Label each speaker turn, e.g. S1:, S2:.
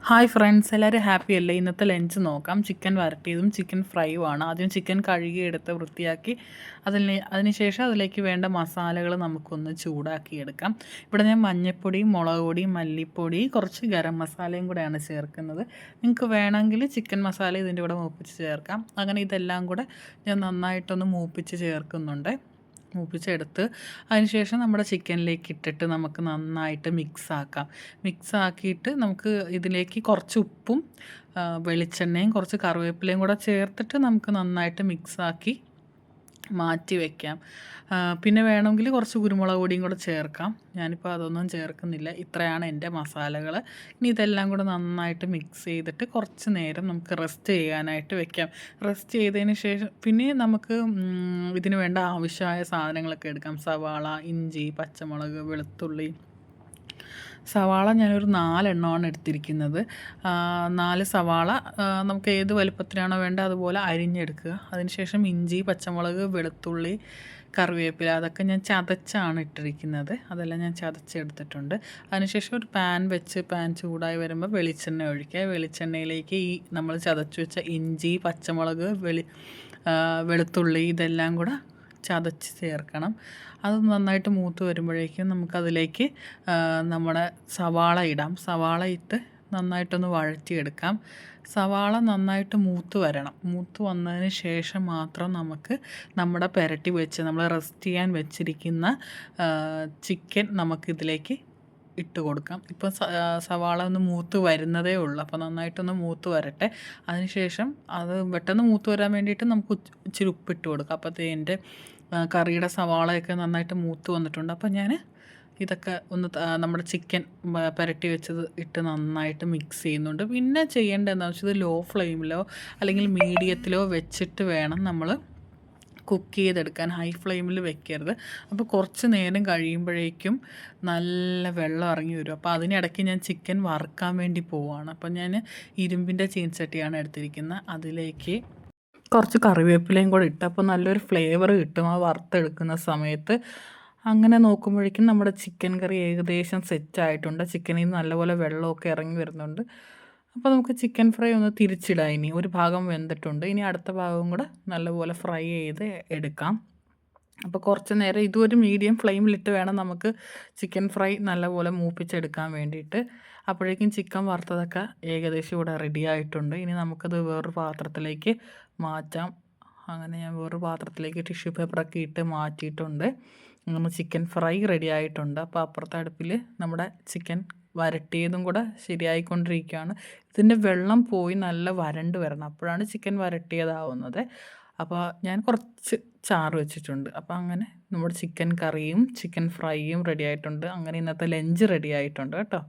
S1: Hi friends, എല്ലാവരും happy അല്ലേ? ഇന്നത്തെ ലഞ്ച് നോക്കാം. ചിക്കൻ വരട്ടിയതും ചിക്കൻ ഫ്രൈയും ആണ്. ആദ്യം ചിക്കൻ കഴുകിയെടുത്ത് വൃത്തിയാക്കി അതിനുശേഷം അതിലേക്ക് വേണ്ട മസാലകൾ നമുക്കൊന്ന് ചൂടാക്കിയെടുക്കാം. ഇവിടെ ഞാൻ മഞ്ഞൾപ്പൊടിയും മുളക് പൊടിയും മല്ലിപ്പൊടി കുറച്ച് ഗരം മസാലയും കൂടെയാണ് ചേർക്കുന്നത്. നിങ്ങൾക്ക് വേണമെങ്കിൽ ചിക്കൻ മസാല ഇതിൻ്റെ കൂടെ മൂപ്പിച്ച് ചേർക്കാം. അങ്ങനെ ഇതെല്ലാം കൂടെ ഞാൻ നന്നായിട്ടൊന്ന് മൂപ്പിച്ച് ചേർക്കുന്നുണ്ട്. മൂപ്പിച്ചെടുത്ത് അതിനുശേഷം നമ്മുടെ ചിക്കനിലേക്ക് ഇട്ടിട്ട് നമുക്ക് നന്നായിട്ട് മിക്സ് ആക്കിയിട്ട് നമുക്ക് ഇതിലേക്ക് കുറച്ച് ഉപ്പും വെളിച്ചെണ്ണയും കുറച്ച് കറിവേപ്പിലയും കൂടെ ചേർത്തിട്ട് നമുക്ക് നന്നായിട്ട് മിക്സാക്കി മാറ്റി വയ്ക്കാം. പിന്നെ വേണമെങ്കിൽ കുറച്ച് കുരുമുളക് പൊടിയും കൂടെ ചേർക്കാം. ഞാനിപ്പോൾ അതൊന്നും ചേർക്കുന്നില്ല. ഇത്രയാണ് എൻ്റെ മസാലകൾ. ഇനി ഇതെല്ലാം കൂടെ നന്നായിട്ട് മിക്സ് ചെയ്തിട്ട് കുറച്ച് നേരം നമുക്ക് റെസ്റ്റ് ചെയ്യാനായിട്ട് വെക്കാം. റെസ്റ്റ് ചെയ്തതിന് ശേഷം പിന്നെ നമുക്ക് ഇതിന് വേണ്ട ആവശ്യമായ സാധനങ്ങളൊക്കെ എടുക്കാം. സവാള, ഇഞ്ചി, പച്ചമുളക്, വെളുത്തുള്ളി. സവാള ഞാനൊരു 4 എണ്ണമാണ് എടുത്തിരിക്കുന്നത്. 4 സവാള നമുക്ക് ഏത് വലുപ്പത്തിലാണോ വേണ്ടത് അതുപോലെ അരിഞ്ഞെടുക്കുക. അതിനുശേഷം ഇഞ്ചി, പച്ചമുളക്, വെളുത്തുള്ളി, കറിവേപ്പില അതൊക്കെ ഞാൻ ചതച്ചാണ് ഇട്ടിരിക്കുന്നത്. അതെല്ലാം ഞാൻ ചതച്ചെടുത്തിട്ടുണ്ട്. അതിനുശേഷം ഒരു പാൻ ചൂടായി വരുമ്പോൾ വെളിച്ചെണ്ണ ഒഴിക്കുക. വെളിച്ചെണ്ണയിലേക്ക് ഈ നമ്മൾ ചതച്ച് വെച്ച ഇഞ്ചി, പച്ചമുളക്, വെളുത്തുള്ളി ഇതെല്ലാം കൂടെ ചതച്ച് ചേർക്കണം. അത് നന്നായിട്ട് മൂത്ത് വരുമ്പോഴേക്കും നമുക്കതിലേക്ക് നമ്മുടെ സവാള ഇടാം. സവാള ഇട്ട് നന്നായിട്ടൊന്ന് വഴറ്റിയെടുക്കാം. സവാള നന്നായിട്ട് മൂത്ത് വരണം. മൂത്ത് വന്നതിന് ശേഷം മാത്രം നമുക്ക് നമ്മുടെ പുരട്ടി വെച്ച് നമ്മൾ റെസ്റ്റ് ചെയ്യാൻ വെച്ചിരിക്കുന്ന ചിക്കൻ നമുക്കിതിലേക്ക് ഇട്ട് കൊടുക്കാം. ഇപ്പോൾ സവാള ഒന്ന് മൂത്ത് വരുന്നതേ ഉള്ളൂ. അപ്പോൾ നന്നായിട്ടൊന്ന് മൂത്ത് വരട്ടെ. അതിനുശേഷം അത് പെട്ടെന്ന് മൂത്ത് വരാൻ വേണ്ടിയിട്ട് നമുക്ക് ഇച്ചിരി ഉപ്പിട്ട് കൊടുക്കാം. അപ്പോഴത്തേൻ്റെ കറിയുടെ സവാളയൊക്കെ നന്നായിട്ട് മൂത്ത് വന്നിട്ടുണ്ട്. അപ്പോൾ ഞാൻ ഇതൊക്കെ ഒന്ന് നമ്മുടെ ചിക്കൻ പുരട്ടി വെച്ചത് ഇട്ട് നന്നായിട്ട് മിക്സ് ചെയ്യുന്നുണ്ട്. പിന്നെ ചെയ്യേണ്ടത് എന്താണെന്ന് വെച്ചാൽ ലോ ഫ്ലെയിമിലോ അല്ലെങ്കിൽ മീഡിയത്തിലോ വെച്ചിട്ട് വേണം നമ്മൾ കുക്ക് ചെയ്തെടുക്കാൻ. ഹൈ ഫ്ലെയിമിൽ വെക്കരുത്. അപ്പോൾ കുറച്ച് നേരം കഴിയുമ്പോഴേക്കും നല്ല വെള്ളം ഇറങ്ങി വരും. അപ്പോൾ അതിനിടയ്ക്ക് ഞാൻ ചിക്കൻ വറുക്കാൻ വേണ്ടി പോവുകയാണ്. അപ്പോൾ ഞാൻ ഇരുമ്പിൻ്റെ ചീനച്ചട്ടിയാണ് എടുത്തിരിക്കുന്നത്. അതിലേക്ക് കുറച്ച് കറിവേപ്പിലയും കൂടെ ഇട്ട് അപ്പോൾ നല്ലൊരു ഫ്ലേവർ കിട്ടും ആ വറുത്തെടുക്കുന്ന സമയത്ത്. അങ്ങനെ നോക്കുമ്പോഴേക്കും നമ്മുടെ ചിക്കൻ കറി ഏകദേശം സെറ്റായിട്ടുണ്ട്. ചിക്കനിൽ നിന്ന് നല്ലപോലെ വെള്ളമൊക്കെ ഇറങ്ങി വരുന്നുണ്ട്. അപ്പോൾ നമുക്ക് ചിക്കൻ ഫ്രൈ ഒന്ന് തിരിച്ചിടാം. ഇനി ഒരു ഭാഗം വെന്തിട്ടുണ്ട്. ഇനി അടുത്ത ഭാഗവും കൂടെ നല്ലപോലെ ഫ്രൈ ചെയ്ത് എടുക്കാം. അപ്പോൾ കുറച്ച് നേരം ഇതും ഒരു മീഡിയം ഫ്ലെയിമിലിട്ട് വേണം നമുക്ക് ചിക്കൻ ഫ്രൈ നല്ലപോലെ മൂപ്പിച്ചെടുക്കാൻ വേണ്ടിയിട്ട്. അപ്പോഴേക്കും ചിക്കൻ വറുത്തതൊക്കെ ഏകദേശം ഇവിടെ റെഡി ആയിട്ടുണ്ട്. ഇനി നമുക്കത് വേറൊരു പാത്രത്തിലേക്ക് മാറ്റാം. അങ്ങനെ ഞാൻ വേറൊരു പാത്രത്തിലേക്ക് ടിഷ്യൂ പേപ്പറൊക്കെ ഇട്ട് മാറ്റിയിട്ടുണ്ട്. നമ്മൾ ചിക്കൻ ഫ്രൈ റെഡി ആയിട്ടുണ്ട്. അപ്പോൾ അപ്പുറത്തെ അടുപ്പിൽ നമ്മുടെ ചിക്കൻ വരട്ടിയതും കൂടെ ശരിയായിക്കൊണ്ടിരിക്കുകയാണ്. ഇതിൻ്റെ വെള്ളം പോയി നല്ല വരണ്ട് വരണം. അപ്പോഴാണ് ചിക്കൻ വരട്ടിയതാവുന്നത്. അപ്പോൾ ഞാൻ കുറച്ച് ചാറ് വെച്ചിട്ടുണ്ട്. അപ്പോൾ അങ്ങനെ നമ്മുടെ ചിക്കൻ കറിയും ചിക്കൻ ഫ്രൈയും റെഡി ആയിട്ടുണ്ട്. അങ്ങനെ ഇന്നത്തെ ലഞ്ച് റെഡി ആയിട്ടുണ്ട് കേട്ടോ.